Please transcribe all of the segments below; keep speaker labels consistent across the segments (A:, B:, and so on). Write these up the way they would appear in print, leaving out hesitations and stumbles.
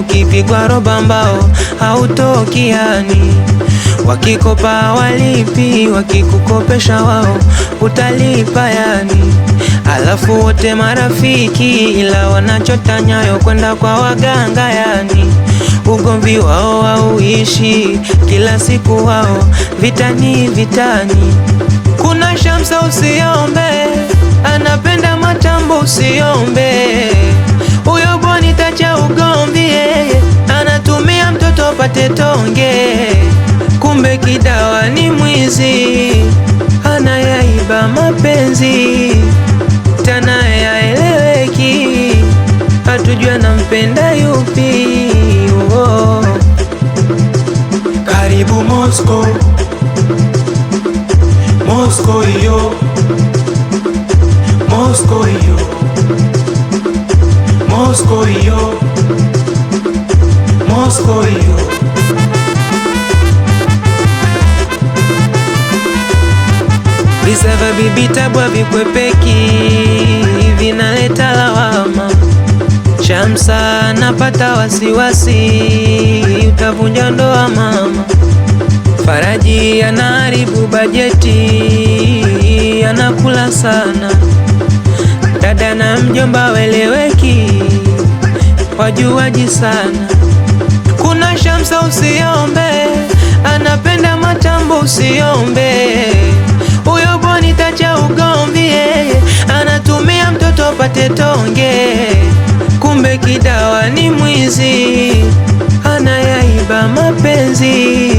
A: ukipigwa roba mbao hautoki yani. Wakikopa walipi, wakikukopesha wao utalipa yani. Alafu wote marafiki, ila wanachota nyayo kwenda kwa waganga yani. Ugomvi wao hauishi, kila siku wao vitani vitani. Kuna Shamsa usiombe, anapenda matambo usiombe. Huyo boni tacha ugomvi, anatumia mtoto pate tonge. Kumbe kidawa ni mwizi, anayaiba mapenzi. Tana yaeleweki, hatujua nampenda yupi. Oh.
B: Karibu Moscow, Moscow yo, Moscow yo, Moscow yo, Moscow yo.
A: Visa vya bibi Tabu havikwepeki, vinaleta lawama. Shamsa napata wasiwasi, utavunja ndoa mama. Faraji anaharibu bajeti, anakula sana. Dada na mjomba weleweki, wajuaji sana. Kuna Shamsa usiombe, anapenda matambo usiombe. Huyo boni tacha ugomvi, anatumia mtoto pate tonge. Kumbe kidawa ni mwizi, anayaiba mapenzi.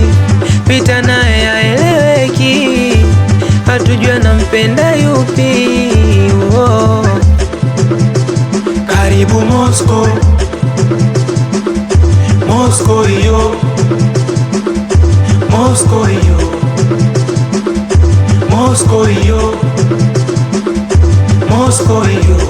A: Pita naye yaeleweki, hatujua nampenda yupi. Oh.
B: Karibu Moscow, Moscow yo, Moscow yo, Moscow yo, Moscow yo.